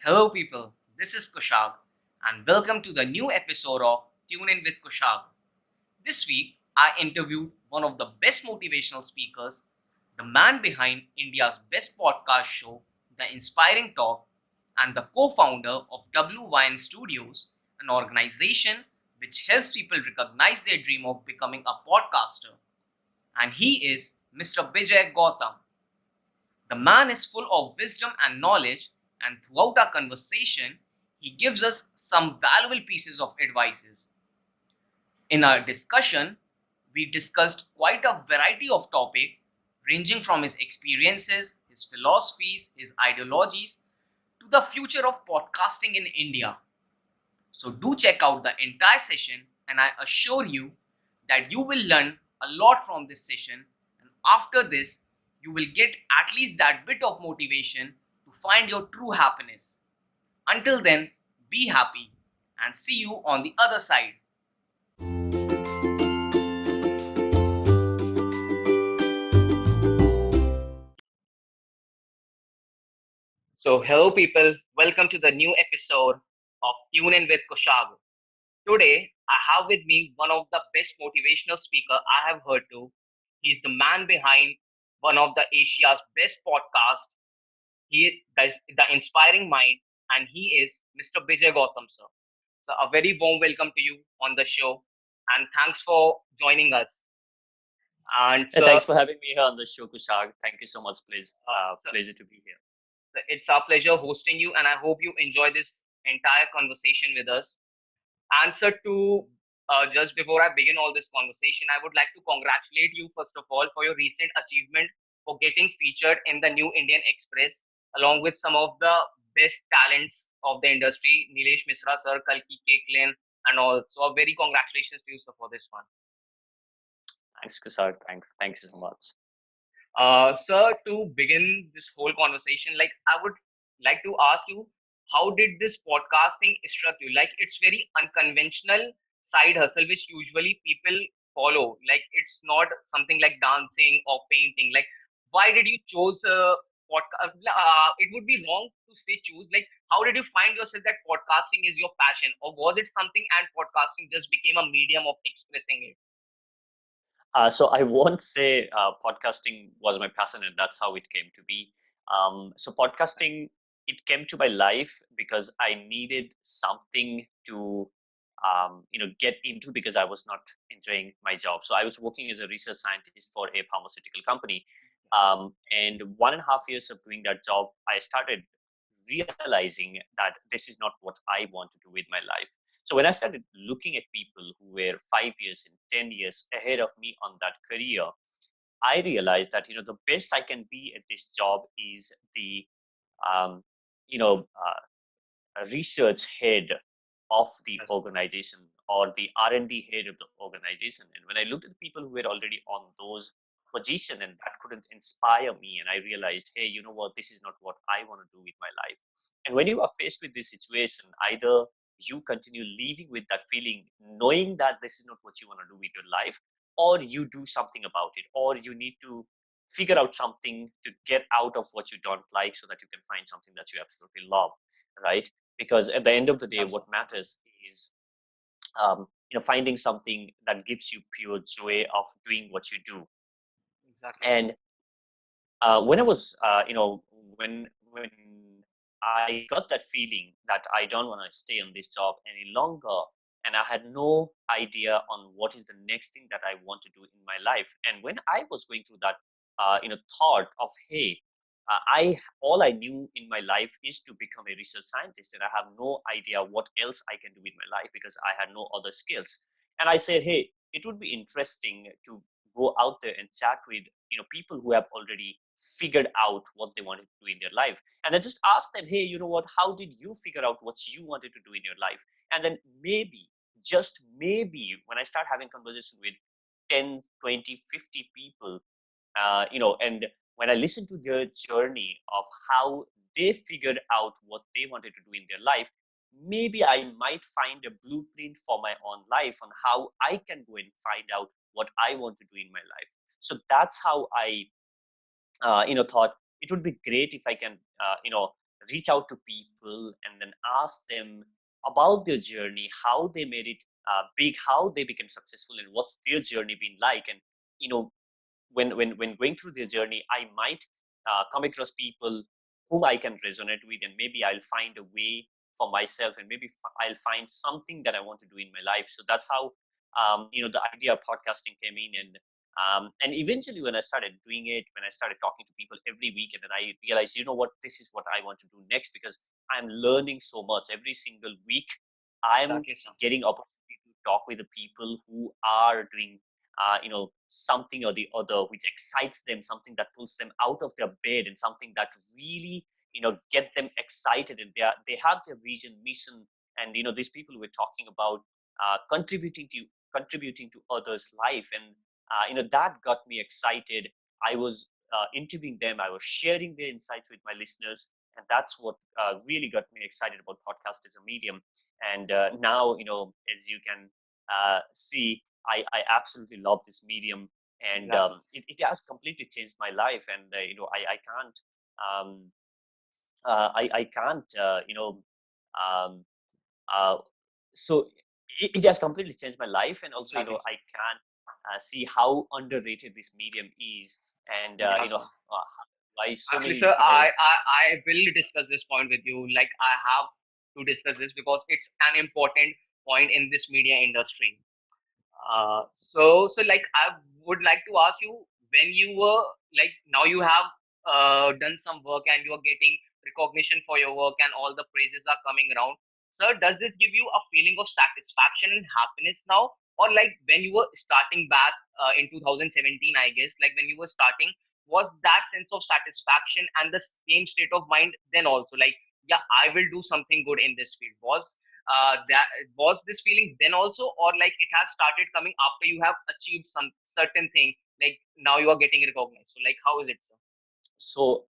Hello, people. This is Kushag, and welcome to the new episode of Tune In with Kushag. This week, I interviewed one of the best motivational speakers, the man behind India's best podcast show, The Inspiring Talk, and the co founder of WYN Studios, an organization which helps people recognize their dream of becoming a podcaster. And he is Mr. Bijay Gautam. The man is full of wisdom and knowledge, and throughout our conversation, he gives us some valuable pieces of advices. In our discussion, we discussed quite a variety of topics ranging from his experiences, his philosophies, his ideologies to the future of podcasting in India. So do check out the entire session and I assure you that you will learn a lot from this session, and after this you will get at least that bit of motivation to find your true happiness. Until then, be happy and see you on the other side. So, hello people, welcome to the new episode of Tune In with Kushag. Today, I have with me one of the best motivational speaker I have heard to. He's the man behind one of the Asia's best podcasts. He does the Inspiring Mind, and he is Mr. Bijay Gautam, sir. So, a very warm welcome to you on the show, and thanks for joining us. And sir, Thanks for having me here on the show, Kushag. Thank you so much, please. sir, Pleasure to be here. it's our pleasure hosting you, and I hope you enjoy this entire conversation with us. Answer to just before I begin all this conversation, I would like to congratulate you first of all for your recent achievement for getting featured in the New Indian Express along with some of the best talents of the industry, Nilesh Misra sir, Kalki Keklin, and all. So a very congratulations to you sir for this one. Thanks, Kushag. Thanks. Thank you so much. Sir, to begin this whole conversation, like I would like to ask you, how did this podcasting struck you? Like it's very unconventional side hustle which usually people follow. Like it's not something like dancing or painting. Like why did you choose podcast? It would be wrong to say choose. Like how did you find yourself that podcasting is your passion, or was it something and podcasting just became a medium of expressing it? So I won't say podcasting was my passion, and that's how it came to be. So podcasting, it came to my life because I needed something to, get into because I was not enjoying my job. So I was working as a research scientist for a pharmaceutical company, and 1.5 years of doing that job, I started realizing that this is not what I want to do with my life. So when I started looking at people who were 5 years and 10 years ahead of me on that career, I realized that the best I can be at this job is the um, you know research head of the organization or the R&D head of the organization. And when I looked at the people who were already on those position and that couldn't inspire me, and I realized, hey, you know what, this is not what I want to do with my life. And when you are faced with this situation, either you continue living with that feeling, knowing that this is not what you want to do with your life, or you do something about it, or you need to figure out something to get out of what you don't like so that you can find something that you absolutely love, right? Because at the end of the day, what matters is finding something that gives you pure joy of doing what you do. Exactly. And when I was when I got that feeling that I don't want to stay on this job any longer, and I had no idea on what is the next thing that I want to do in my life. And when I was going through that thought of, hey, I all I knew in my life is to become a research scientist, and I have no idea what else I can do with my life because I had no other skills. And I said, hey, it would be interesting to go out there and chat with people who have already figured out what they wanted to do in their life. And I just asked them, hey, you know what, how did you figure out what you wanted to do in your life? And then maybe, just maybe, when I start having conversation with 10, 20, 50 people, and when I listen to their journey of how they figured out what they wanted to do in their life, maybe I might find a blueprint for my own life on how I can go and find out what I want to do in my life. So that's how I thought it would be great if I can reach out to people and then ask them about their journey, how they made it big, how they became successful, and what's their journey been like. And you know, when going through their journey, I might come across people whom I can resonate with, and maybe I'll find a way for myself, and maybe I'll find something that I want to do in my life. So that's how the idea of podcasting came in, and eventually when I started doing it, when I started talking to people every week, and then I realized, you know what, this is what I want to do next, because I'm learning so much every single week. I'm Exactly, sir. getting opportunity to talk with the people who are doing something or the other which excites them, something that pulls them out of their bed, and something that really get them excited, and they have their vision, mission. And these people we're talking about contributing to others life. And that got me excited. I was interviewing them, I was sharing their insights with my listeners, and that's what really got me excited about podcast as a medium. And now, as you can see, I absolutely love this medium, and Exactly. it has completely changed my life. And I can't um, I can't um, uh, so it has completely changed my life. And also, Exactly. I can see how underrated this medium is, and Yeah, sir. why so Actually, many sir, I will discuss this point with you. Like, I have to discuss this because it's an important point in this media industry. So like I would like to ask you, when you were like, now you have done some work and you are getting recognition for your work and all the praises are coming around. Sir, does this give you a feeling of satisfaction and happiness now? Or like when you were starting back in 2017, I guess, like when you were starting, was that sense of satisfaction and the same state of mind then also? Like, yeah, I will do something good in this field. That was this feeling then also, or like it has started coming after you have achieved some certain thing, like now you are getting recognized? So like, how is it, sir? So,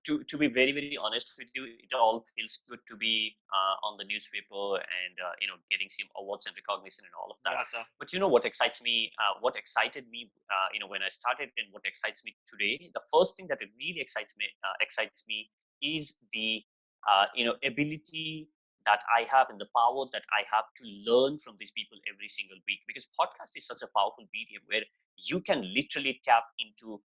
to be very very honest with you, it all feels good to be on the newspaper, and getting some awards and recognition and all of that. Yeah, sir. But what excites me, what excited me, when I started, and what excites me today, the first thing that it really excites me is the ability that I have, and the power that I have to learn from these people every single week. Because podcast is such a powerful medium where you can literally tap into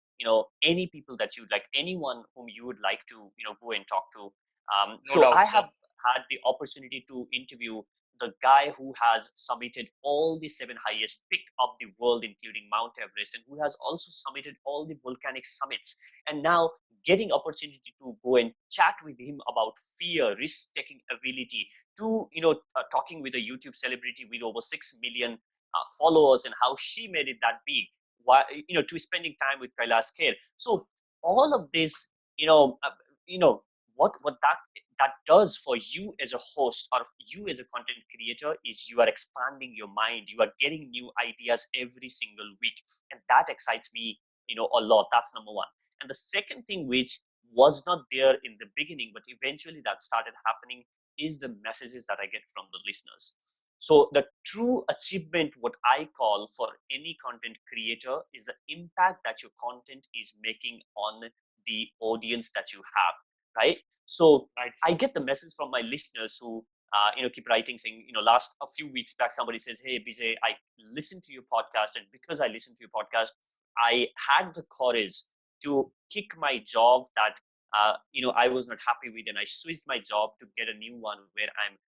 any people that you'd like, anyone whom you would like to go and talk to. No So I doubt, sir. have had the opportunity to interview the guy who has submitted all the seven highest peak of the world, including Mount Everest, and who has also submitted all the volcanic summits. And now getting opportunity to go and chat with him about fear, risk taking ability, to talking with a YouTube celebrity with over 6 million followers, and how she made it that big, why, to spending time with Kailash Kher. So all of this, you know what that does for you as a host, or you as a content creator, is you are expanding your mind, you are getting new ideas every single week, and that excites me a lot. That's number one. And the second thing, which was not there in the beginning but eventually that started happening, is the messages that I get from the listeners. So the true achievement, what I call, for any content creator, is the impact that your content is making on the audience that you have, right? So Right, I sir. get the message from my listeners who keep writing, saying, last a few weeks back, somebody says, "Hey, Bijay, I listened to your podcast, and because I listened to your podcast, I had the courage to kick my job that I was not happy with, and I switched my job to get a new one where I'm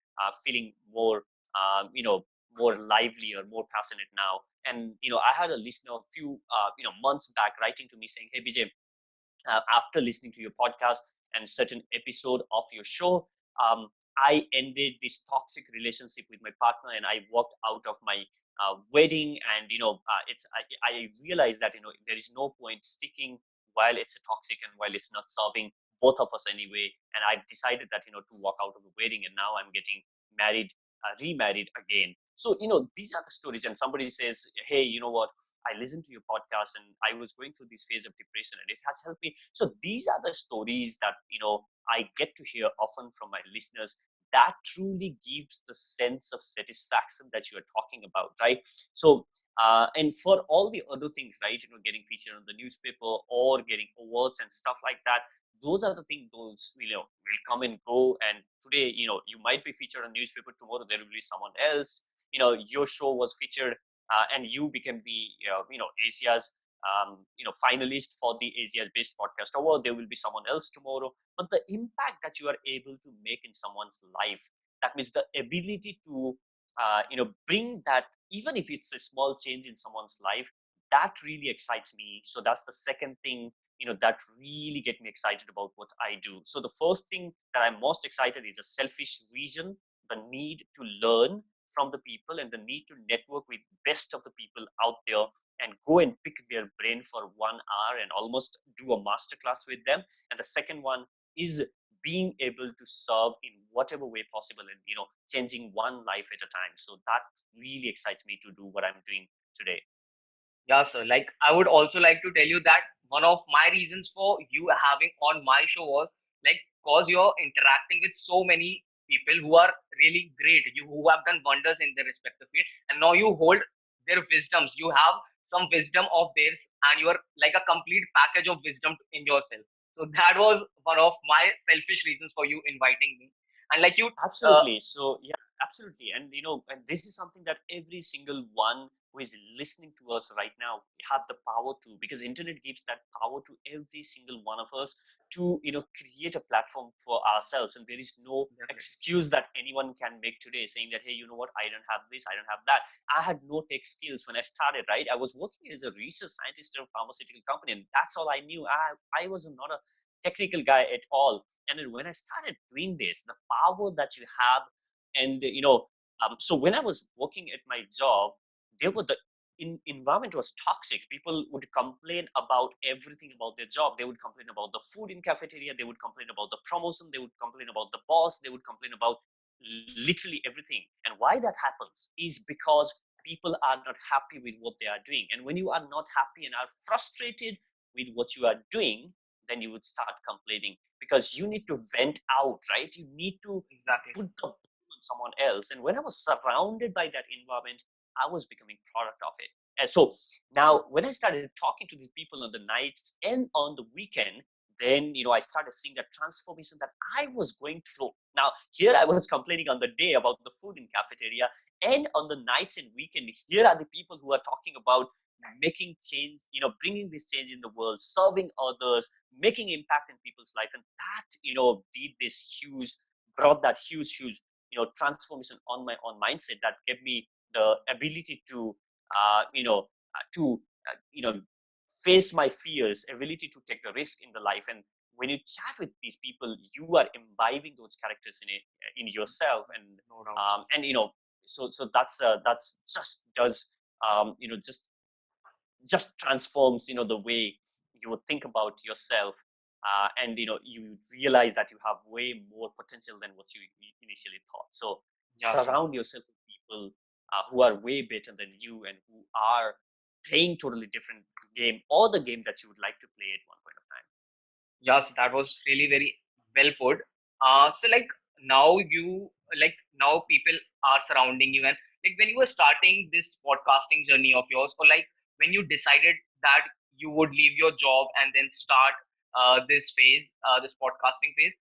feeling more more lively or more passionate now." And I had a listener a few months back writing to me saying, "Hey, BJ, after listening to your podcast and certain episode of your show, I ended this toxic relationship with my partner, and I walked out of my wedding. And I realized that there is no point sticking while it's a toxic and while it's not serving both of us anyway. And I decided that to walk out of the wedding, and now I'm getting married, remarried again." So these are the stories. And somebody says, "Hey, you know what? I listened to your podcast, and I was going through this phase of depression, and it has helped me." So these are the stories that I get to hear often from my listeners. That truly gives the sense of satisfaction that you are talking about, right? So and for all the other things, right, getting featured on the newspaper or getting awards and stuff like that, those are the things, those will come and go. And today, you might be featured on newspaper, tomorrow there will be someone else. Your show was featured, and you became the Asia's finalist for the Asia's Best Podcast Award. There will be someone else tomorrow. But the impact that you are able to make in someone's life, that means the ability to bring that, even if it's a small change in someone's life, that really excites me. So that's the second thing that really get me excited about what I do. So the first thing that I'm most excited is a selfish reason, the need to learn from the people and the need to network with best of the people out there and go and pick their brain for 1 hour and almost do a masterclass with them. And the second one is being able to serve in whatever way possible, and changing one life at a time. So that really excites me to do what I'm doing today. Yeah, sir. Like, I would also like to tell you that one of my reasons for you having on my show was like, cause you're interacting with so many people who are really great, you who have done wonders in their respective field, and now you hold their wisdoms. You have some wisdom of theirs, and you are like a complete package of wisdom in yourself. So that was one of my selfish reasons for you inviting me. And like you, uh, Absolutely. So yeah, absolutely. And and this is something that every single one who is listening to us right now have the power to, because internet gives that power to every single one of us to create a platform for ourselves. And there is no definitely. excuse that anyone can make today saying that, hey, you know what, I don't have this, I don't have that. I had no tech skills when I started, right? I was working as a research scientist in a pharmaceutical company, and that's all I knew. I was not a technical guy at all. And then when I started doing this, the power that you have, and so when I was working at my job, there were the environment was toxic. People would complain about everything about their job. They would complain about the food in cafeteria. They would complain about the promotion. They would complain about the boss. They would complain about literally everything. And why that happens is because people are not happy with what they are doing. And when you are not happy and are frustrated with what you are doing, then you would start complaining, because you need to vent out, right? You need to Exactly. put the blame on someone else. And when I was surrounded by that environment, I was becoming product of it. And so now when I started talking to these people on the nights and on the weekend, then I started seeing that transformation that I was going through. Now here I was complaining on the day about the food in cafeteria, and on the nights and weekend, here are the people who are talking about making change, bringing this change in the world, serving others, making impact in people's life. And that did this huge, brought that huge transformation on my own mindset, that gave me the ability to to face my fears, ability to take the risk in the life. And when you chat with these people, you are imbibing those characters in yourself. And No doubt. and so that's just does just transforms the way you would think about yourself. And you realize that you have way more potential than what you initially thought. So Yeah, sir. surround yourself with people who are way better than you, and who are playing totally different game, or the game that you would like to play at one point of time. Yes, that was really very well put. So like now you like now people are surrounding you, and like when you were starting this podcasting journey of yours, or like when you decided that you would leave your job and then start this phase, this podcasting phase,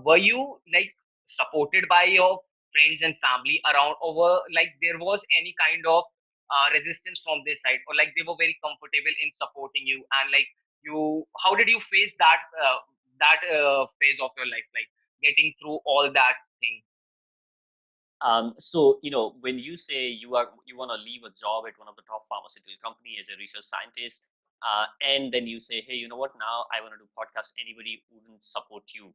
were you like supported by your friends and family around, or were like there was any kind of resistance from this side, or like they were very comfortable in supporting you, and like you how did you face that phase of your life, like getting through all that thing? So when you say you want to leave a job at one of the top pharmaceutical company as a research scientist, and then you say, hey, you know what? Now I want to do podcast. Anybody wouldn't support you,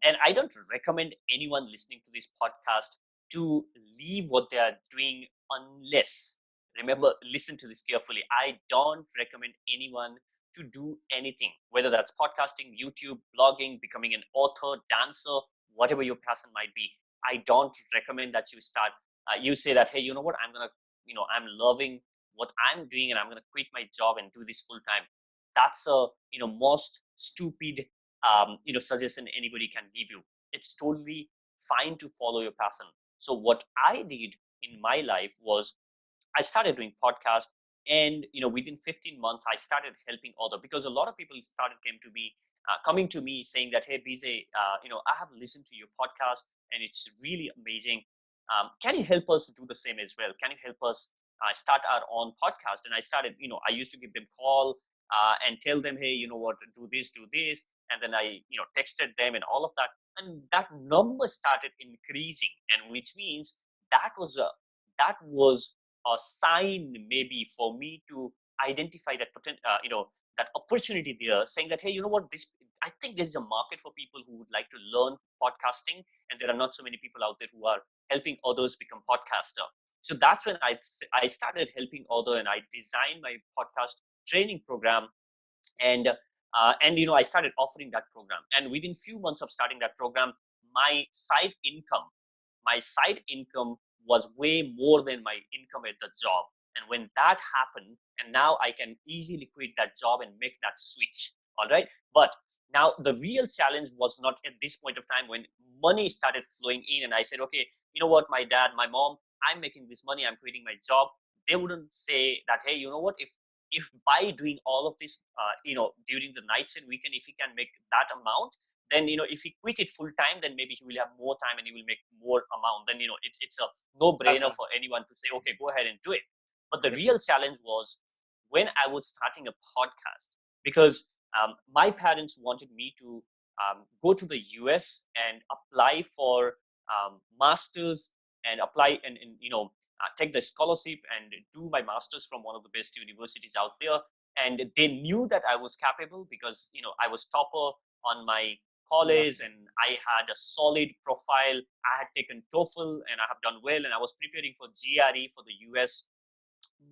and I don't recommend anyone listening to this podcast to leave what they are doing, unless, remember, listen to this carefully. I don't recommend anyone to do anything, whether that's podcasting, YouTube, blogging, becoming an author, dancer, whatever your passion might be. I don't recommend that you start. You say that, hey, you know what? I'm loving what I'm doing, and I'm gonna quit my job and do this full time. That's a most stupid suggestion anybody can give you. It's totally fine to follow your passion. So what I did in my life was I started doing podcast, and within 15 months I started helping other, because a lot of people started came to me coming to me saying that, hey, BJ, I have listened to your podcast and it's really amazing. Can you help us do the same as well? Can you help us start our own podcast? And I started, I used to give them call and tell them, hey, you know what, do this, do this. And then I, texted them and all of that. And that number started increasing. And which means that was a, that was a sign maybe for me to identify that potential, that opportunity there, saying that, hey, you know what, this, I think there is a market for people who would like to learn podcasting, and there are not so many people out there who are helping others become podcaster. So that's when I started helping other, and I designed my podcast training program, and I started offering that program. And within few months of starting that program, my side income my side income was way more than my income at the job. And when that happened, and now I can easily quit that job and make that switch. All right. But now the real challenge was not at this point of time when money started flowing in. And I said, okay, you know what, my dad, my mom, I'm making this money, I'm quitting my job. They wouldn't say that, hey, you know what, if by doing all of this, during the nights and weekend, if he can make that amount, then if he quit it full time, then maybe he will have more time and he will make more amount. Then it's a no brainer Awesome. for anyone to say, okay, go ahead and do it. But the Yep. real challenge was when I was starting a podcast, because my parents wanted me to go to the US and apply for masters, and apply and take the scholarship and do my masters from one of the best universities out there. And they knew that I was capable because I was topper on my Yeah. college, and I had a solid profile. I had taken TOEFL and I have done well, and I was preparing for GRE for the US.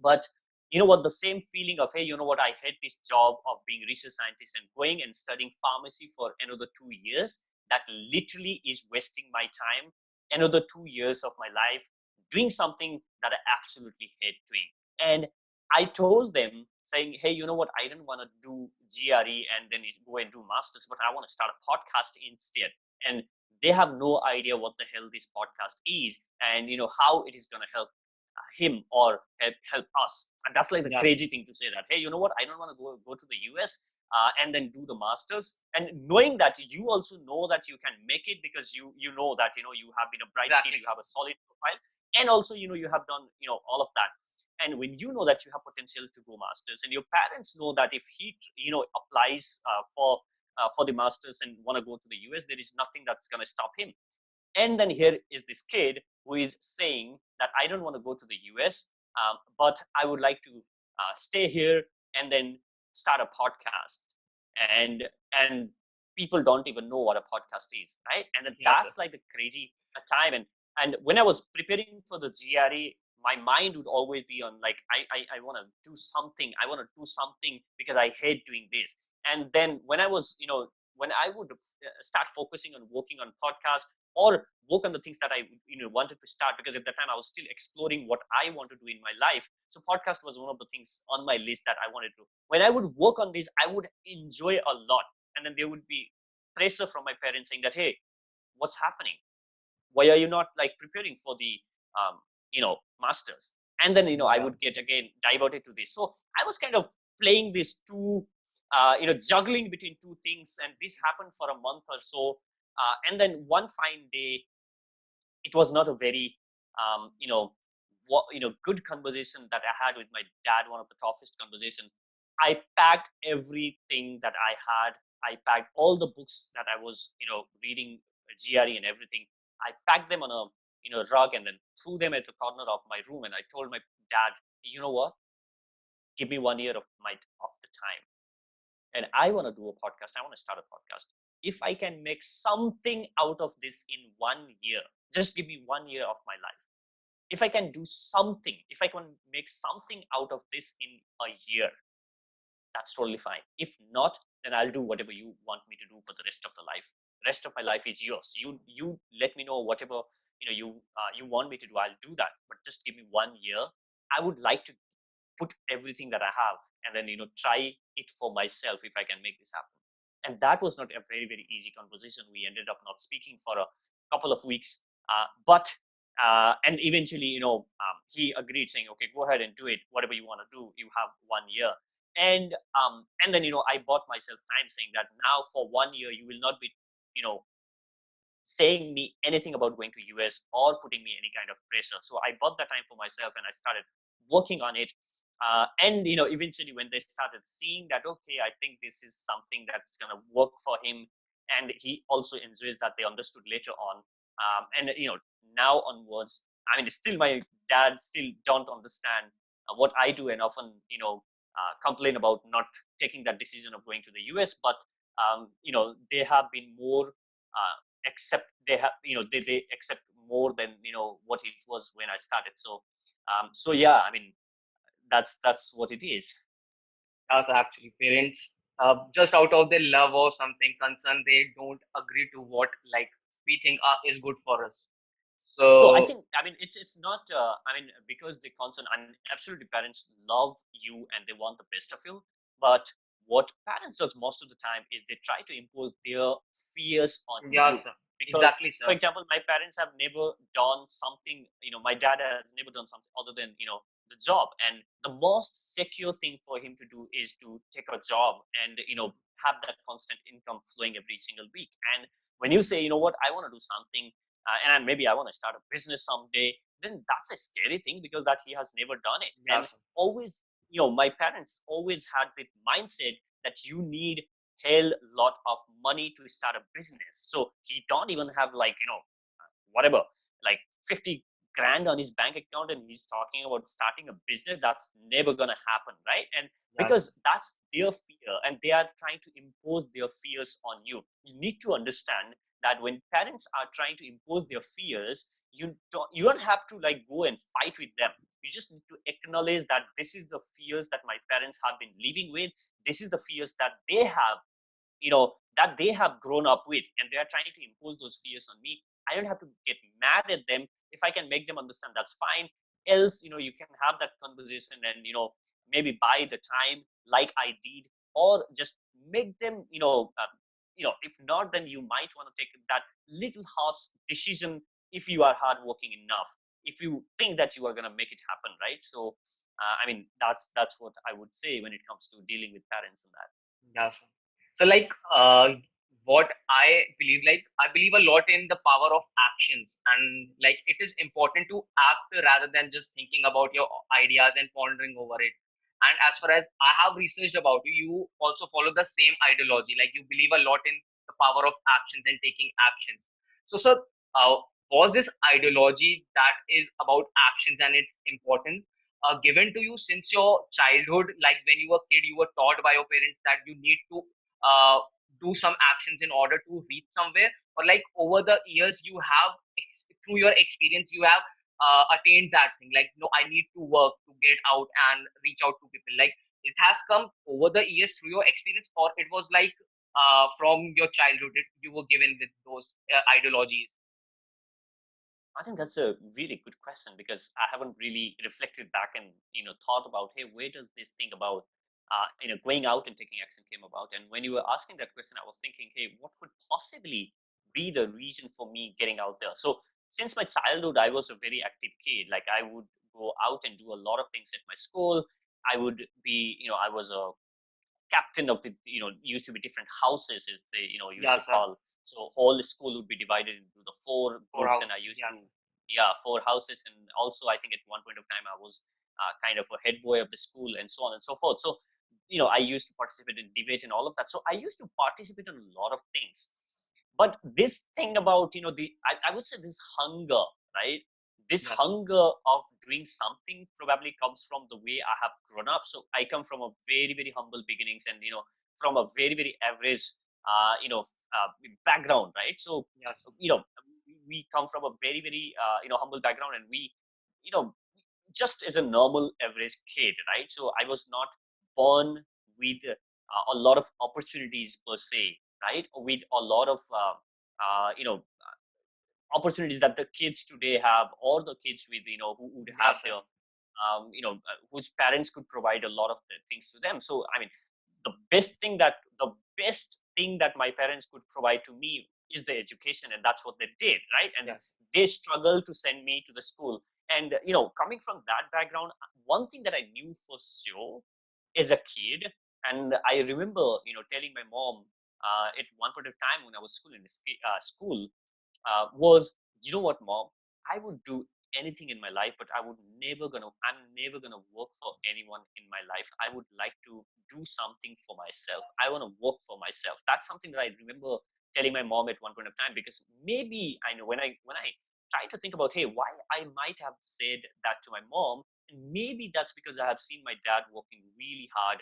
But you know what, the same feeling of, hey, you know what, I hate this job of being research scientist and going and studying pharmacy for another 2 years, that literally is wasting my time, another 2 years of my life doing something that I absolutely hate doing. And I told them saying, hey, you know what, I didn't want to do GRE and then go and do masters, but I want to start a podcast instead. And they have no idea what the hell this podcast is, and how it is going to help him or help us. And that's like the Yeah. crazy thing to say that, hey, you know what, I don't want to go to the US and then do the masters, and knowing that you also know that you can make it, because you know that you have been a bright kid, Exactly. you have a solid profile, and also you have done all of that. And when you know that you have potential to go masters, and your parents know that if he applies for the masters and want to go to the US, there is nothing that's going to stop him. And then here is this kid who is saying that I don't want to go to the US, but I would like to stay here and then start a podcast. And people don't even know what a podcast is, right? And Yeah, sir. that's like the crazy time. And when I was preparing for the GRE, my mind would always be on like, I want to do something. I want to do something because I hate doing this. And then when I was, when I would start focusing on working on podcasts, or work on the things that I wanted to start, because at that time I was still exploring what I want to do in my life. So podcast was one of the things on my list that I wanted to. When I would work on this, I would enjoy a lot, and then there would be pressure from my parents saying that, hey, what's happening? Why are you not like preparing for the masters? And then I Yeah. would get again diverted to this. So I was kind of playing this two juggling between two things, and this happened for a month or so. And then one fine day, it was not a very good conversation that I had with my dad, one of the toughest conversation. I packed everything that I had. I packed all the books that I was reading, GRE and everything. I packed them on a rug, and then threw them at the corner of my room, and I told my dad, you know what, give me 1 year of the time, and I want to do a podcast. I want to start a podcast. If I can make something out of this in 1 year, just give me 1 year of my life. If I can do something, if I can make something out of this in a year, that's totally fine. If not, then I'll do whatever you want me to do for the rest of the life. Rest of my life is yours. You let me know whatever you want me to do. I'll do that. But just give me 1 year. I would like to put everything that I have, and then try it for myself if I can make this happen. And that was not a very easy conversation. We ended up not speaking for a couple of weeks, but and eventually he agreed, saying, okay, go ahead and do it, whatever you want to do, you have 1 year. And then I bought myself time, saying that now for 1 year you will not be you know saying me anything about going to US or putting me any kind of pressure. So I bought that time for myself and I started working on it. And eventually when they started seeing that, okay, I think this is something that's gonna work for him, and he also enjoys that, they understood later on. And now onwards, I mean, still my dad still don't understand what I do, and often complain about not taking that decision of going to the US. But they have been more accept they have they accept more than what it was when I started. So yeah, I mean, that's what it is. Us actually parents, just out of their love or something concern, they don't agree to what like we think is good for us. So I So think, I mean, it's not. I mean, because the concern, and absolutely, parents love you and they want the best of you. But what parents does most of the time is they try to impose their fears on yeah, you. sir. Because, Exactly, for sir. example, my parents have never done something. My dad has never done something other than the job. And the most secure thing for him to do is to take a job and have that constant income flowing every single week. And when you say, what, I want to do something, and maybe I want to start a business someday, then that's a scary thing because that he has never done it. Yeah, And sir. always, my parents always had the mindset that you need hell lot of money to start a business. So he don't even have like whatever, like 50 grand on his bank account, and he's talking about starting a business. That's never gonna happen, right? And Yeah, sir. because that's their fear, and they are trying to impose their fears on you. You need to understand that when parents are trying to impose their fears, you don't have to like go and fight with them. You just need to acknowledge that this is the fears that my parents have been living with. This is the fears that they have, that they have grown up with, and they are trying to impose those fears on me. I don't have to get mad at them. If I can make them understand, that's fine. Else, you can have that conversation and maybe buy the time like I did, or just make them if not, then you might want to take that little harsh decision if you are hardworking enough, if you think that you are going to make it happen, right? So I mean, that's what I would say when it comes to dealing with parents and that. Yeah, sir. So like what I believe, like I believe a lot in the power of actions, and like it is important to act rather than just thinking about your ideas and pondering over it. And as far as I have researched about you, you also follow the same ideology. Like you believe a lot in the power of actions and taking actions. So sir, uh, was this ideology that is about actions and its importance given to you since your childhood? Like when you were a kid, you were taught by your parents that you need to uh, do some actions in order to reach somewhere, or like over the years you have through your experience you have attained that thing, like no, I need to work to get out and reach out to people, like it has come over the years through your experience, or it was like from your childhood you were given with those ideologies? I think that's a really good question, because I haven't really reflected back and thought about, hey, where does this thing about going out and taking action came about? And when you were asking that question, I was thinking, hey, what could possibly be the reason for me getting out there? So since my childhood, I was a very active kid. Like I would go out and do a lot of things at my school. I would be, I was a captain of the used to be different houses, is they used Yeah, to sir. call. So whole school would be divided into the four For groups, and house. I used Yeah, to, sir. yeah, four houses. And also I think at one point of time I was kind of a head boy of the school, and so on and so forth. So I used to participate in debate and all of that. So I used to participate in a lot of things. But this thing about I would say this hunger, right? This Yeah, sir. hunger of doing something probably comes from the way I have grown up. So I come from a very, very humble beginnings, and from a very, very average background, right? So Yeah, sir. you know we come from a very, very humble background, and we you know just as a normal average kid, right? So I was not born with a lot of opportunities per se, right? With a lot of opportunities that the kids today have, or the kids with who would Yeah, have sir. their whose parents could provide a lot of the things to them. So I mean, the best thing that my parents could provide to me is the education, and that's what they did, right? And Yes. they struggled to send me to the school. And coming from that background, one thing that I knew for sure as a kid. And I remember, telling my mom at one point of time when I was school, was, you know what, mom, I would do anything in my life, but I'm never gonna work for anyone in my life. I would like to do something for myself. I want to work for myself. That's something that I remember telling my mom at one point of time, because maybe I know when I try to think about, hey, why I might have said that to my mom, and maybe that's because I have seen my dad working really hard,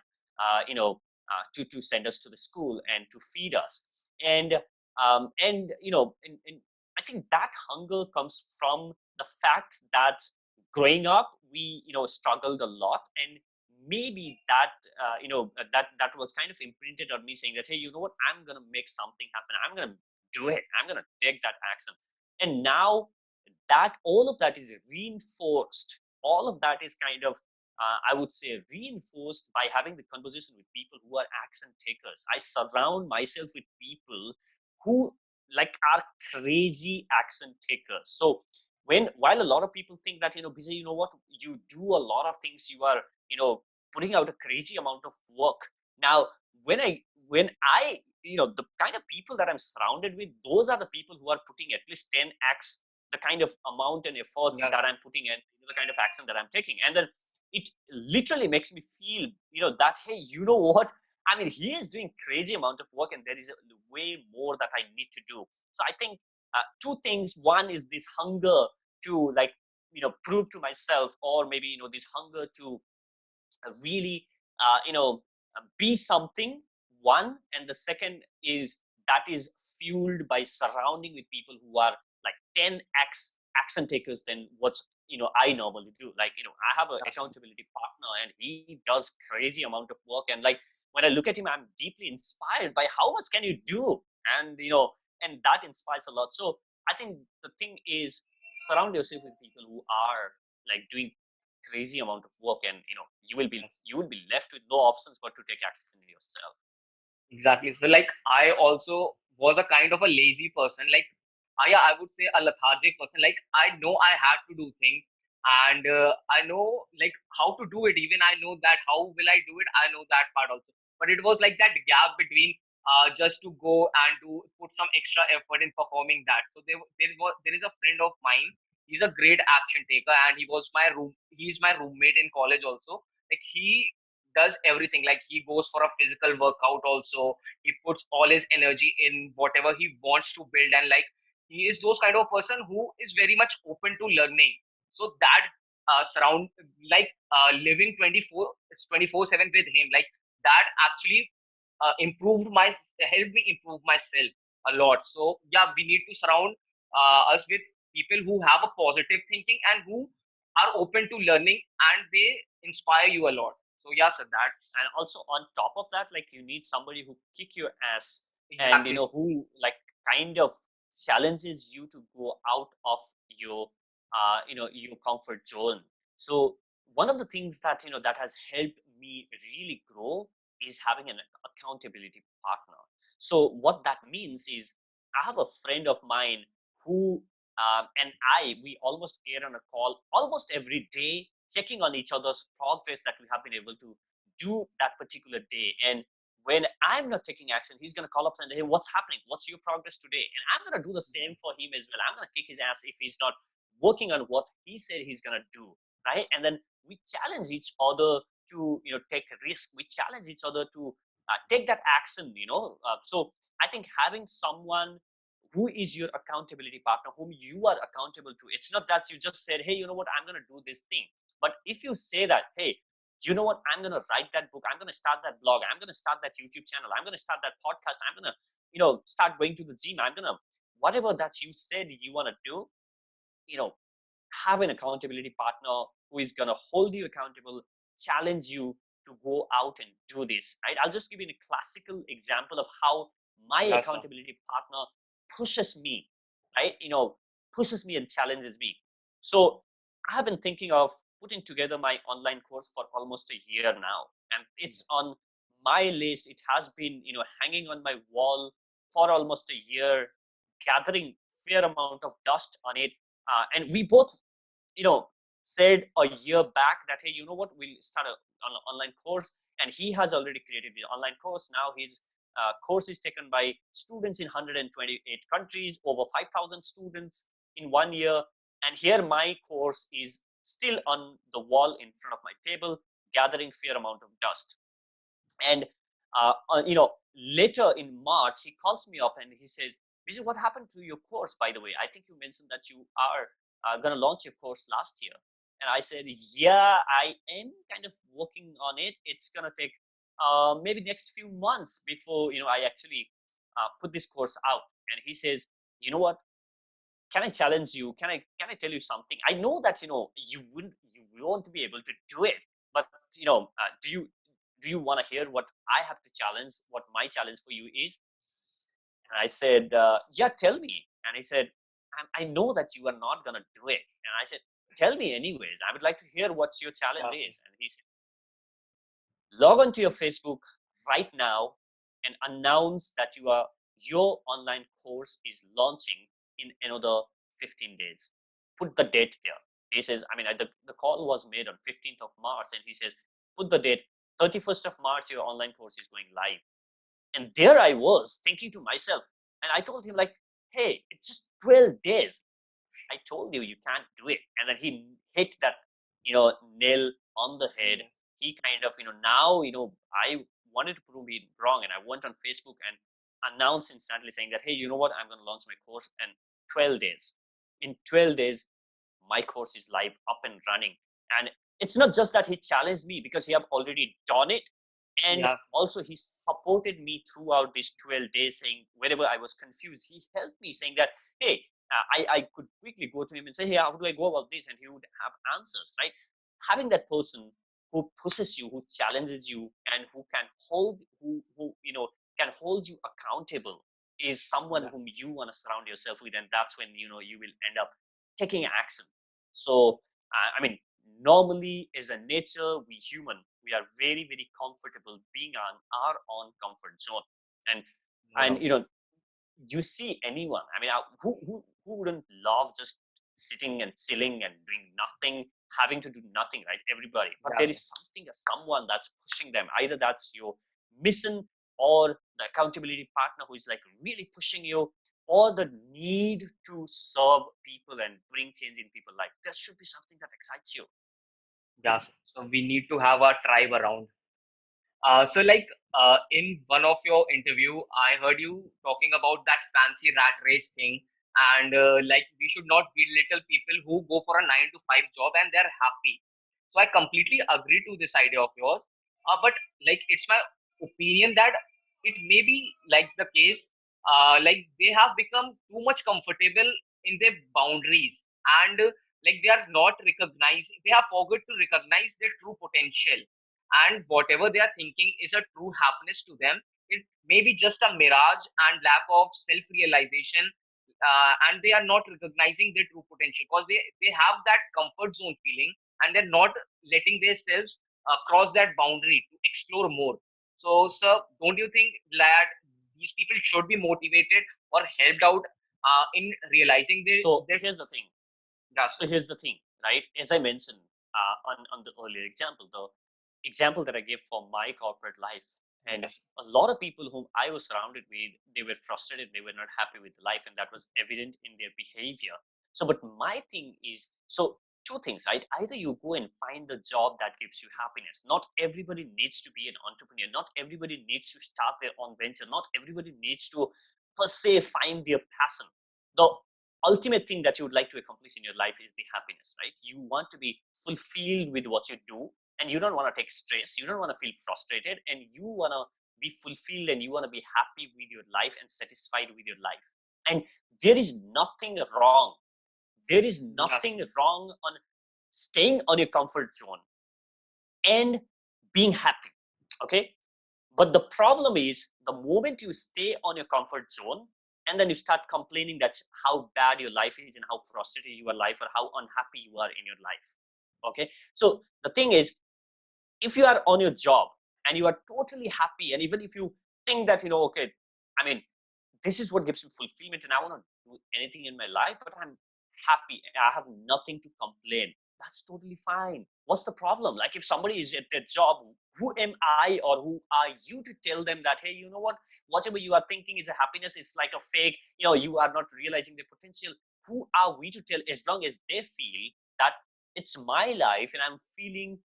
to send us to the school and to feed us. And I think that hunger comes from the fact that growing up we struggled a lot, and maybe that was kind of imprinted on me, saying that, hey, you know what, I'm gonna make something happen, I'm gonna do it, I'm gonna take that action. And now that all of that is reinforced, all of that is kind of I would say reinforced by having the conversation with people who are action takers. I surround myself with people who like are crazy action takers. So while a lot of people think that, Bijay, you know what, you do a lot of things, you are putting out a crazy amount of work. Now when I the kind of people that I'm surrounded with, those are the people who are putting at least 10x the kind of amount and efforts Yes, that I'm putting in, the kind of action that I'm taking. And then it literally makes me feel, that, hey, you know what, I mean, he is doing crazy amount of work, and there is way more that I need to do. So I think two things. One is this hunger to, like, prove to myself, or maybe this hunger to really be something, one. And the second is that is fueled by surrounding with people who are like 10x action takers than what I normally do. Like, I have an yes, accountability partner, and he does crazy amount of work, and like when I look at him, I'm deeply inspired by how much can you do. And and that inspires a lot. So I think the thing is, surround yourself with people who are like doing crazy amount of work, and yes. you will be left with no options but to take action yourself. Exactly. So like I also was a kind of a lazy person. Like yeah, I would say a lethargic person. Like I know I had to do things, and I know like how to do it. Even I know that how will I do it. I know that part also. But it was like that gap between just to go and to put some extra effort in performing that. So there is a friend of mine. He's a great action taker, and he was my room. He's my roommate in college also. Like he does everything. Like he goes for a physical workout also. He puts all his energy in whatever he wants to build, and like he is those kind of person who is very much open to learning. So that surround like living 24/7 with him, like that actually improved my helped me improve myself a lot. So yeah, we need to surround us with people who have a positive thinking and who are open to learning, and they inspire you a lot. So yeah, so that's And also on top of that, like, you need somebody who kick your ass, and exactly. who like kind of challenges you to go out of your your comfort zone. So one of the things that that has helped me really grow is having an accountability partner. So what that means is, I have a friend of mine who and we almost get on a call almost every day, checking on each other's progress that we have been able to do that particular day. And when I'm not taking action, he's going to call up and say, hey, what's happening? What's your progress today? And I'm going to do the same for him as well. I'm going to kick his ass if he's not working on what he said he's going to do. Right. And then we challenge each other to, take risk. We challenge each other to take that action, so I think having someone who is your accountability partner, whom you are accountable to, it's not that you just said, hey, you know what, I'm going to do this thing. But if you say that, hey, you know what, I'm going to write that book, I'm going to start that blog, I'm going to start that YouTube channel, I'm going to start that podcast, I'm going to start going to the gym, I'm going to whatever that you said you want to do, you know have an accountability partner who is going to hold you accountable, challenge you to go out and do this, right? I'll just give you a classical example of how my Yeah, sir. accountability partner pushes me, right? Pushes me and challenges me. So I have been thinking of putting together my online course for almost a year now, and it's on my list. It has been, hanging on my wall for almost a year, gathering fair amount of dust on it. And we both, you know said a year back that, hey, you know what, we'll start an online course, and he has already created the online course. Now his course is taken by students in 128 countries, over 5,000 students in 1 year. And here my course is still on the wall in front of my table, gathering fair amount of dust. And later in March, he calls me up and he says, Vijay, what happened to your course, by the way? I think you mentioned that you are going to launch your course last year. And I said, yeah, I am kind of working on it. It's going to take maybe next few months before, I actually put this course out. And he says, you know what? Can I challenge you? Can I tell you something? I know that you won't be able to do it, but do you want to hear what I have to challenge? What my challenge for you is? And I said, yeah, tell me. And he said, I know that you are not gonna do it. And I said, tell me anyways. I would like to hear what your challenge Awesome. is. And he said, log on to your Facebook right now and announce that your online course is launching in another 15 days. Put the date there. He says, the call was made on 15th of March, and he says, put the date, 31st of March, your online course is going live. And there I was thinking to myself, and I told him, like, hey, it's just 12 days. I told you you can't do it. And then he hit that, nail on the head. Yes. He kind of, now, I wanted to prove him wrong. And I went on Facebook and announced instantly saying that, hey, you know what? I'm going to launch my course in 12 days. In 12 days, my course is live, up and running. And it's not just that he challenged me, because he have already done it. And Yes. also he supported me throughout these 12 days, saying wherever I was confused, he helped me, saying that, hey, I could quickly go to him and say, hey, how do I go about this? And he would have answers, right? Having that person who pushes you, who challenges you, and who can hold you accountable is someone Yes. whom you want to surround yourself with. And that's when, you will end up taking action. So, normally as a nature, we human, we are very, very comfortable being on our own comfort zone. And, No and doubt. you know, you see anyone, who wouldn't love just sitting and chilling and doing nothing, having to do nothing, right? Everybody. But there Yes. is something or someone that's pushing them. Either that's your mission, or the accountability partner who is like really pushing you, or the need to serve people and bring change in people's life. There should be something that excites you. Yes. So we need to have our tribe around. In one of your interview, I heard you talking about that fancy rat race thing, and like we should not belittle people who go for a 9 to 5 job and they're happy. So I completely agree to this idea of yours. But like it's my opinion that it may be like the case, like they have become too much comfortable in their boundaries, and like they are not recognizing, they have forgot to recognize their true potential, and whatever they are thinking is a true happiness to them, it may be just a mirage and lack of self realization, and they are not recognizing their true potential because they have that comfort zone feeling, and they're not letting themselves cross that boundary to explore more. So sir, don't you think that these people should be motivated or helped out in realizing So their here's the thing. yes, So here's the thing, right? As I mentioned on the earlier example, the example that I gave for my corporate life, and yes, a lot of people whom I was surrounded with, they were frustrated, they were not happy with life, and that was evident in their behavior. So, but my thing is, so two things, right? Either you go and find the job that gives you happiness. Not everybody needs to be an entrepreneur. Not everybody needs to start their own venture. Not everybody needs to per se find their passion. The ultimate thing that you would like to accomplish in your life is the happiness, right? You want to be fulfilled with what you do, and you don't want to take stress, you don't want to feel frustrated, and you want to be fulfilled, and you want to be happy with your life and satisfied with your life. And there is nothing wrong, there is yes, nothing wrong on staying on your comfort zone and being happy, okay? But the problem is, the moment you stay on your comfort zone and then you start complaining that how bad your life is and how frustrated you are life, or how unhappy you are in your life. Okay. So the thing is, if you are on your job and you are totally happy, and even if you think that, okay, I mean, this is what gives me fulfillment and I want to do anything in my life, but I'm happy, I have nothing to complain. that's totally fine. What's the problem? Like, if somebody is at their job, who am I or who are you to tell them that, hey, you know what, whatever you are thinking is a happiness, is like a fake, you are not realizing the potential. Who are we to tell? As long as they feel that it's my life and I'm feeling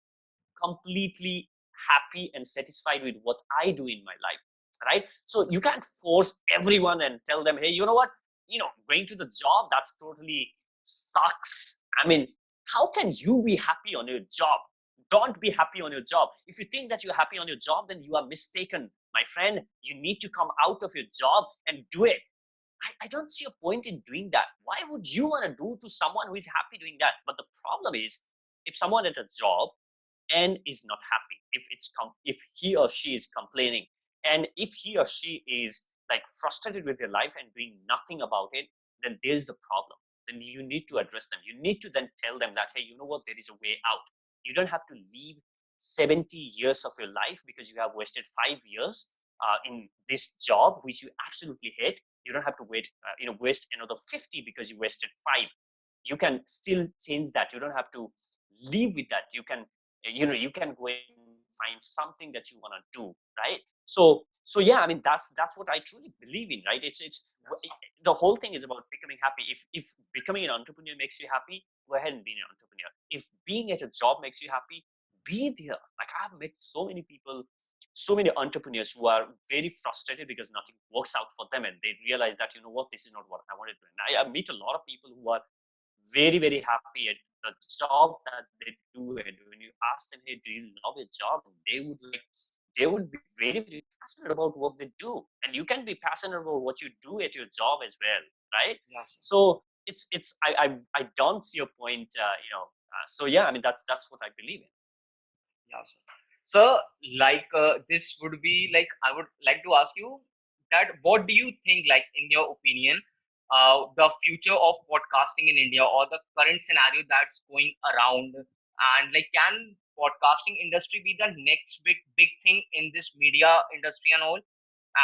completely happy and satisfied with what I do in my life, right? So you can't force everyone and tell them, hey, you know what, going to the job, that's totally sucks. I mean, how can you be happy on your job? Don't be happy on your job. If you think that you're happy on your job, then you are mistaken, my friend. You need to come out of your job and do it. I don't see a point in doing that. Why would you want to do to someone who is happy doing that? But the problem is, if someone at a job and is not happy, if he or she is complaining, and if he or she is like frustrated with their life and doing nothing about it, then there's the problem. Then you need to address them. You need to then tell them that, hey, you know what, there is a way out. You don't have to leave 70 years of your life because you have wasted 5 years in this job which you absolutely hate. You don't have to waste another 50 because you wasted 5. You can still change that. You don't have to live with that. You can go and find something that you want to do, right? So yeah, I mean, that's what I truly believe in, right? It's the whole thing is about becoming happy. If becoming an entrepreneur makes you happy, go ahead and be an entrepreneur. If being at a job makes you happy, be there. Like, I've met so many people, so many entrepreneurs who are very frustrated because nothing works out for them, and they realize that, you know what, this is not what I wanted to do. And I meet a lot of people who are very, very happy at the job that they do, and when you ask them, hey, do you love your job, they would be very, very passionate about what they do. And you can be passionate about what you do at your job as well, right? Yes. So I don't see a point, so yeah, I mean, that's what I believe in. Yeah, sir. So, like, this would be like, I would like to ask you that what do you think, like, in your opinion, the future of podcasting in India, or the current scenario that's going around, and like, can podcasting industry be the next big thing in this media industry and all?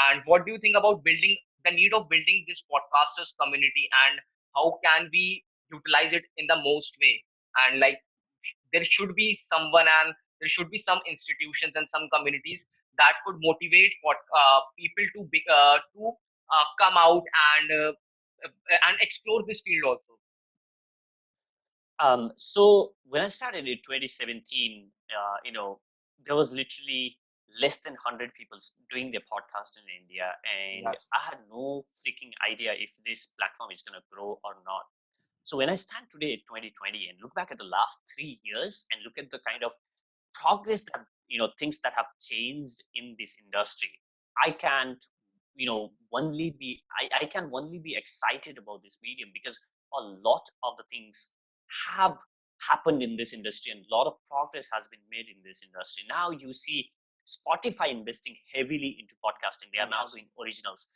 And what do you think about building the need of building this podcasters community, and how can we utilize it in the most way? And like, there should be someone, and there should be some institutions and some communities that could motivate what people to come out and explore this field also. So when I started in 2017, there was literally less than 100 people doing their podcast in India, and Yes. I had no freaking idea if this platform is going to grow or not. So when I stand today at 2020 and look back at the last 3 years and look at the kind of progress that, things that have changed in this industry, I can't, I can only be excited about this medium, because a lot of the things have happened in this industry and a lot of progress has been made in this industry. Now you see Spotify investing heavily into podcasting. They are now Yes. doing originals.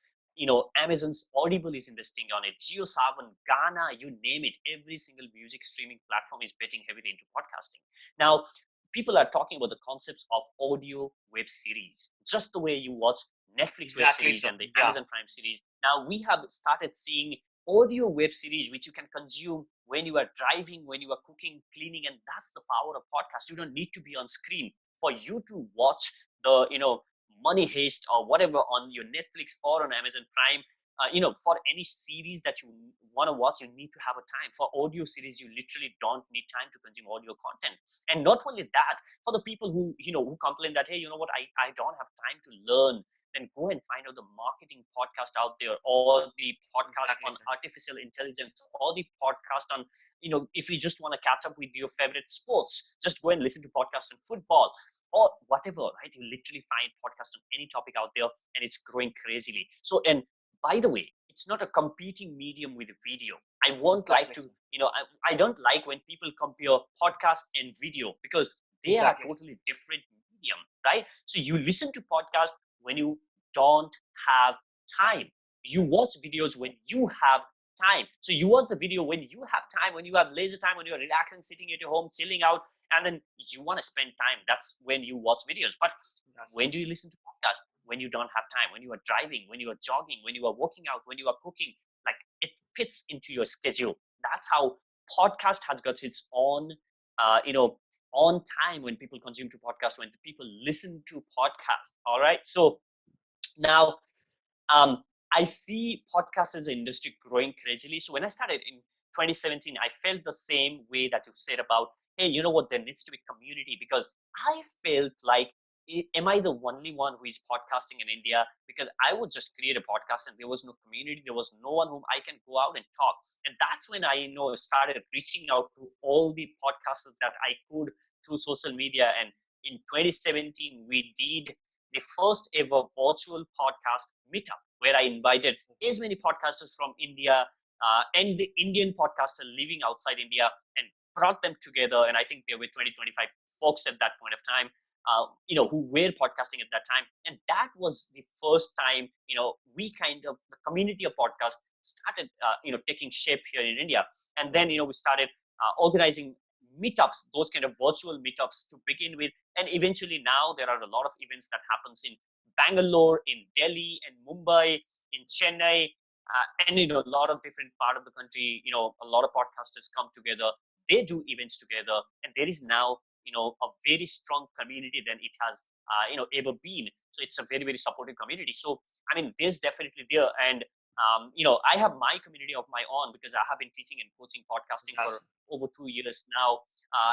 Amazon's Audible is investing on it. JioSaavn, Ghana, you name it. Every single music streaming platform is betting heavily into podcasting. Now, people are talking about the concepts of audio web series, just the way you watch Netflix web Exactly, series sir. and the Yeah. Amazon Prime series. Now we have started seeing audio web series which you can consume when you are driving, when you are cooking, cleaning, and that's the power of podcast. You don't need to be on screen for you to watch the, Money Heist or whatever on your Netflix or on Amazon Prime. For any series that you want to watch, you need to have a time. For audio series, you literally don't need time to consume audio content. And not only that, for the people who complain that, hey, you know what, I don't have time to learn, then go and find out the marketing podcast out there, or the podcast on Exactly, sir. artificial intelligence, or the podcast on, if you just want to catch up with your favorite sports, just go and listen to podcast on football or whatever, right? You literally find podcast on any topic out there, and it's growing crazily. So, and by the way, it's not a competing medium with video. I won't like Exactly, to, sir. I don't like when people compare podcast and video, because they are Exactly. totally different medium, right? So you listen to podcast when you don't have time. Time. You Yes. watch videos when you have time. So you watch the video when you have time, when you have leisure time, when you're relaxing, sitting at your home, chilling out, and then you want to spend time. That's when you watch videos. But Yes. when do you listen to podcast? When you don't have time, when you are driving, when you are jogging, when you are working out, when you are cooking. Like, it fits into your schedule. That's how podcast has got its own on time when people consume to podcast, when people listen to podcast. All right. So now um, I see podcast as an industry growing crazily. So when I started in 2017, I felt the same way that you said about, hey, you know what, there needs to be community, because I felt like, am I the only one who is podcasting in India? Because I would just create a podcast and there was no community, there was no one whom I can go out and talk. And that's when I started reaching out to all the podcasters that I could through social media. And in 2017, we did the first ever virtual podcast meetup where I invited as many podcasters from India and the Indian podcaster living outside India and brought them together. And I think there were 20, 25 folks at that point of time, who were podcasting at that time. And that was the first time, we kind of, the community of podcast started, taking shape here in India. And then, we started organizing meetups, those kind of virtual meetups to begin with. And eventually now there are a lot of events that happens in Bangalore, in Delhi, and Mumbai, in Chennai, and a lot of different part of the country. A lot of podcasters come together. They do events together, and there is now a very strong community than it has ever been. So it's a very, very supportive community. So I mean, there's definitely there. And I have my community of my own because I have been teaching and coaching podcasting for over 2 years now.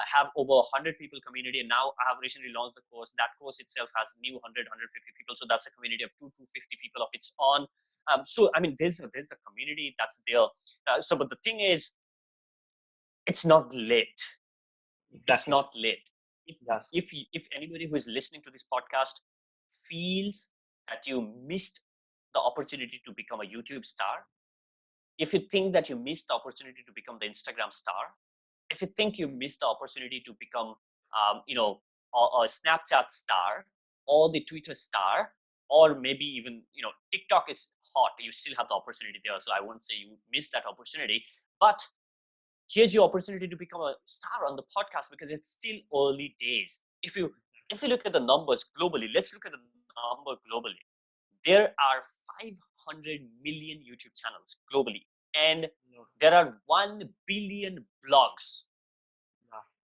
Have over 100 people community, and now I have recently launched the course. That course itself has new 100, 150 people. So that's a community of 250 people of its own. So I mean, there's the community that's there. But the thing is, it's not late. It's not late. If anybody who is listening to this podcast feels that you missed the opportunity to become a YouTube star, if you think that you missed the opportunity to become the Instagram star, if you think you missed the opportunity to become, a Snapchat star or the Twitter star, or maybe even, TikTok is hot, you still have the opportunity there. So I won't say you missed that opportunity, but here's your opportunity to become a star on the podcast because it's still early days. If you look at the numbers globally, let's look at the number globally. There are 500 million YouTube channels globally, and there are 1 billion blogs,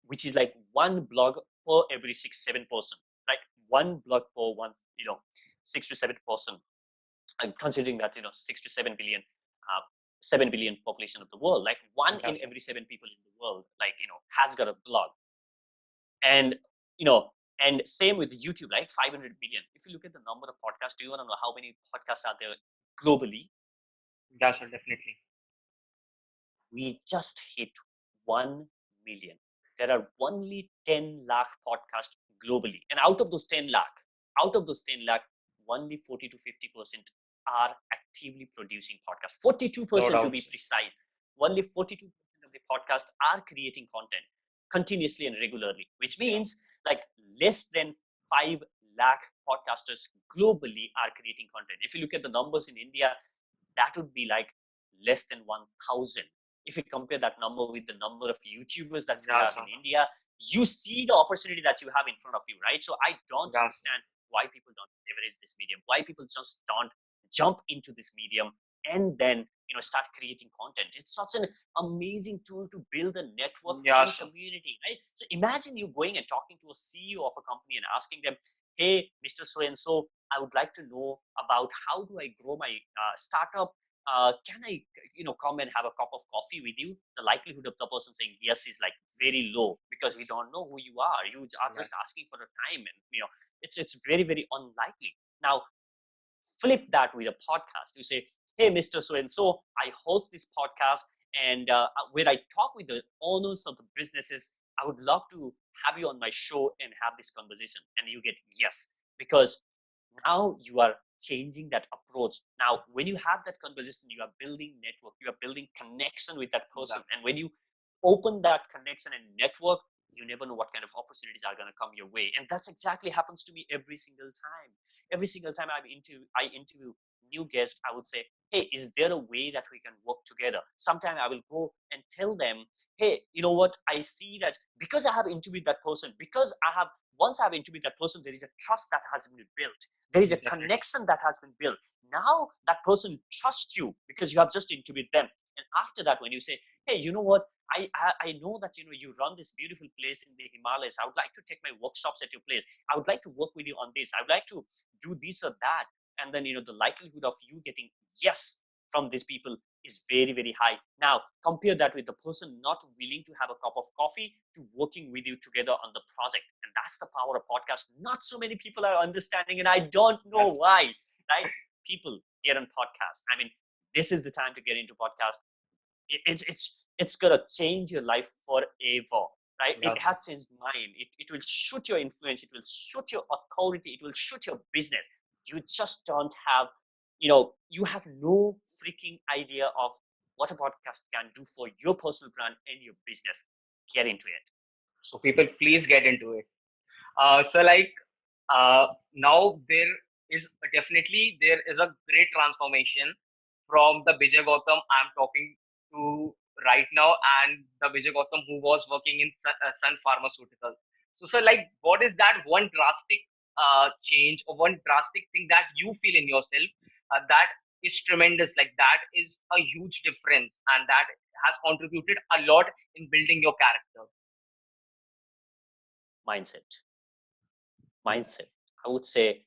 which is like one blog per every 6-7 person, right? One blog per one, 6 to 7 person. And considering that 6 to 7 billion, uh, 7 billion population of the world, like one in every 7 people in the world, has got a blog. And and same with YouTube, like 500 billion. If you look at the number of podcasts, do you want to know how many podcasts are there globally? Yeah, sir, definitely. We just hit 1 million. There are only 10 lakh podcasts globally. And out of those 10 lakh, only 40 to 50% are actively producing podcasts. 42% to be precise. Only 42% of the podcasts are creating content continuously and regularly, which means like less than 5 lakh podcasters globally are creating content. If you look at the numbers in India, that would be like less than 1,000. If you compare that number with the number of YouTubers that you have in India, you see the opportunity that you have in front of you, right? So I don't understand why people don't leverage this medium, why people just don't jump into this medium and then start creating content. It's such an amazing tool to build a network and community, right? So imagine you going and talking to a CEO of a company and asking them, hey, Mr. So and so, I would like to know about how do I grow my startup. Can I, come and have a cup of coffee with you? The likelihood of the person saying yes is like very low because you don't know who you are. You are just asking for the time, and it's very, very unlikely. Now, flip that with a podcast. You say, hey, Mr. So and so, I host this podcast, and where I talk with the owners of the businesses. I would love to have you on my show and have this conversation. And you get yes, because now you are changing that approach. Now, when you have that conversation, you are building network, you are building connection with that person. And when you open that connection and network, you never know what kind of opportunities are going to come your way. And that's exactly happens to me every single time. Every single time I interview new guests, I would say, hey, is there a way that we can work together? Sometime I will go and tell them, hey, you know what, I see that because I have interviewed that person, because once I've interviewed that person, there is a trust that has been built. There is a connection that has been built. Now that person trusts you because you have just interviewed them. And after that, when you say, hey, you know what, I know that you run this beautiful place in the Himalayas. I would like to take my workshops at your place. I would like to work with you on this. I would like to do this or that. And then the likelihood of you getting yes from these people is very, very high. Now compare that with the person not willing to have a cup of coffee to working with you together on the project. And that's the power of podcast. Not so many people are understanding, and I don't know Yes. why. Right? People get on podcast. I mean, this is the time to get into podcast. It's gonna change your life forever. Right? It Yes. has changed mine. It will shoot your influence. It will shoot your authority. It will shoot your business. You just don't have, you have no freaking idea of what a podcast can do for your personal brand and your business. Get into it. So people, please get into it. So like now there is a great transformation from the Bijay Gautam I'm talking to right now and the Bijay Gautam who was working in Sun Pharmaceuticals. So like what is that one drastic change or one drastic thing that you feel in yourself that is tremendous, like that is a huge difference and that has contributed a lot in building your character? Mindset. Mindset. I would say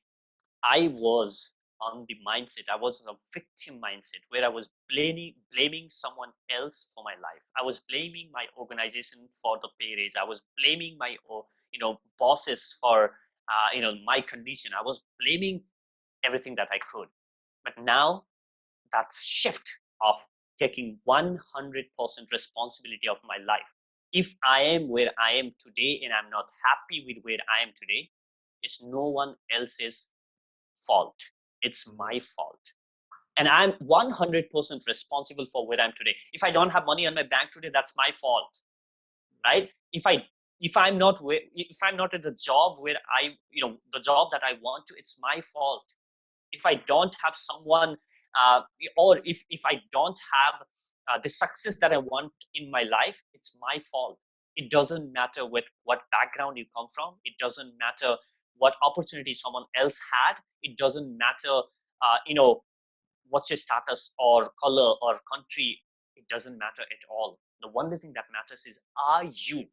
I was on the mindset. I was on a victim mindset where I was blaming someone else for my life. I was blaming my organization for the pay raise. I was blaming my bosses for my condition. I was blaming everything that I could. But now that shift of taking 100% responsibility of my life. If I am where I am today and I'm not happy with where I am today, it's no one else's fault. It's my fault. And I'm 100% responsible for where I'm today. If I don't have money on my bank today, that's my fault, right? If I'm not at the job where the job that I want to, it's my fault. If I don't have someone, uh, or if I don't have the success that I want in my life, it's my fault. It doesn't matter what background you come from. It doesn't matter what opportunity someone else had. It doesn't matter, what's your status or color or country. It doesn't matter at all. The only thing that matters is, are you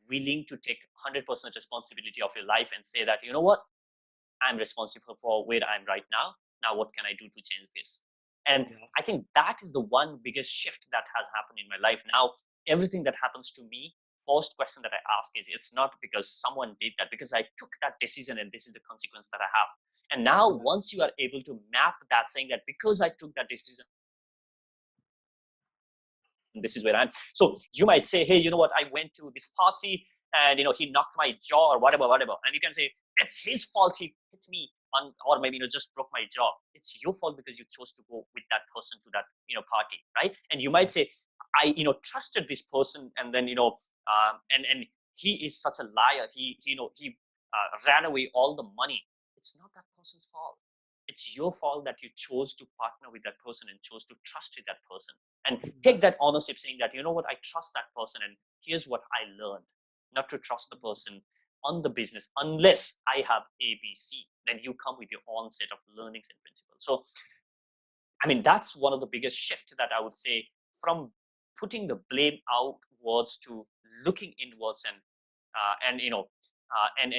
willing to take 100% responsibility of your life and say that, you know what, I'm responsible for where I'm right now. Now, what can I do to change this? And Yeah. I think that is the one biggest shift that has happened in my life. Now, everything that happens to me, first question that I ask is, it's not because someone did that, because I took that decision and this is the consequence that I have. And now, Yes. once you are able to map that, saying that because I took that decision, this is where I'm. So you might say, hey, you know what? I went to this party and he knocked my jaw or whatever, whatever. And you can say, it's his fault he hit me on, or maybe just broke my jaw. It's your fault because you chose to go with that person to that party, right? And you might say, I trusted this person, and then and he is such a liar. He ran away all the money. It's not that person's fault. It's your fault that you chose to partner with that person and chose to trust with that person, and take Yes. that ownership, saying that, you know what, I trust that person, and here's what I learned: not to trust the person on the business unless I have ABC. Then you come with your own set of learnings and principles. So I mean, that's one of the biggest shifts that I would say, from putting the blame outwards to looking inwards, and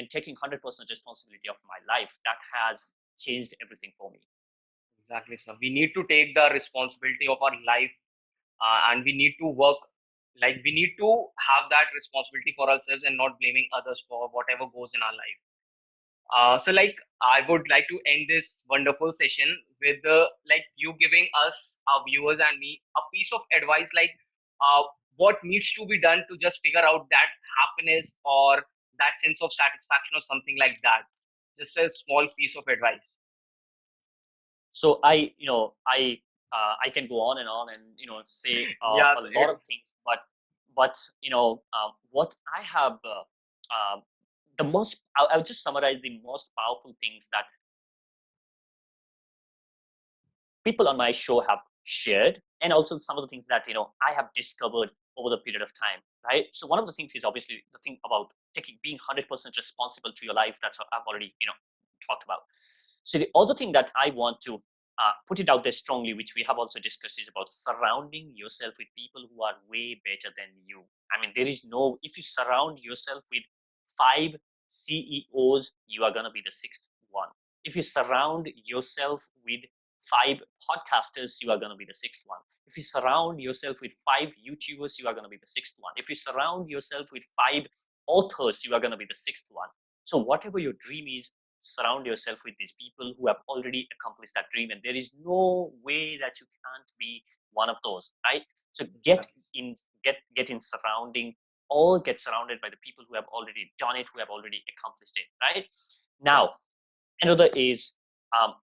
taking 100% responsibility of my life. That has changed everything for me. Exactly, sir. We need to take the responsibility of our life, and we need to work. Like we need to have that responsibility for ourselves and not blaming others for whatever goes in our life. So, like, I would like to end this wonderful session with like you giving us, our viewers and me, a piece of advice, like what needs to be done to just figure out that happiness or that sense of satisfaction or something like that. Just a small piece of advice. So I can go on and on and say Yes, a lot of things, but what I have the most, I'll just summarize the most powerful things that people on my show have shared, and also some of the things that I have discovered over the period of time, right? So one of the things is obviously the thing about being 100% responsible to your life. That's what I've already talked about. So the other thing that I want to put it out there strongly, which we have also discussed, is about surrounding yourself with people who are way better than you. I mean, there is no, if you surround yourself with 5 CEOs, you are going to be the sixth one. If you surround yourself with 5 podcasters, you are going to be the sixth one. If you surround yourself with 5 YouTubers, you are going to be the sixth one. If you surround yourself with 5 authors, you are going to be the sixth one. So whatever your dream is, surround yourself with these people who have already accomplished that dream, and there is no way that you can't be one of those, right? So get in surrounding, all get surrounded by the people who have already done it, who have already accomplished it, right? Now, another is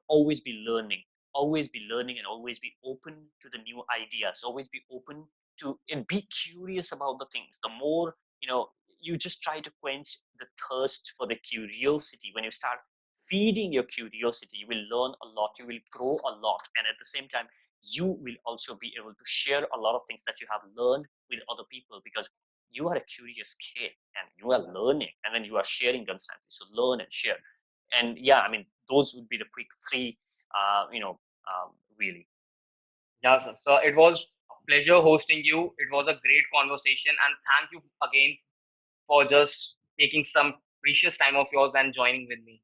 always be learning and always be open to the new ideas, always be open to and be curious about the things. The more you just try to quench the thirst for the curiosity. When you start feeding your curiosity, you will learn a lot, you will grow a lot, and at the same time you will also be able to share a lot of things that you have learned with other people, because you are a curious kid and you are learning, and then you are sharing constantly. So learn and share. And yeah, I mean, those would be the quick three, really. Yeah, sir. So it was a pleasure hosting you. It was a great conversation, and thank you again for just taking some precious time of yours and joining with me.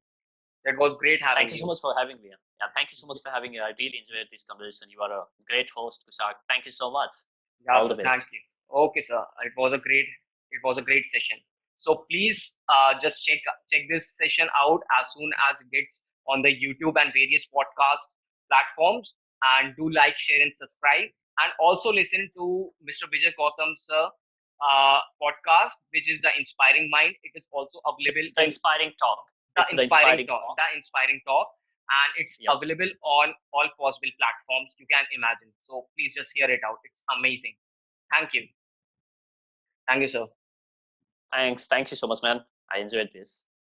It was great Thank having you so you. much for having me. Yeah, thank you so much for having me. I really enjoyed this conversation. You are a great host, Kushak. Thank you so much. Yeah, All the sir. Thank best. you. Okay, sir. It was a great session. So please just check this session out as soon as it gets on the YouTube and various podcast platforms. And do like, share, and subscribe. And also listen to Mr. Bijay Gautam's podcast, which is the Inspiring Mind. It is also available It's the in inspiring talk. the It's the inspiring inspiring talk talk. the inspiring talk and it's Yep. available on all possible platforms you can imagine, so please just hear it out. It's amazing. Thank you. Thank you, sir. Thanks. Thank you so much, man. I enjoyed this.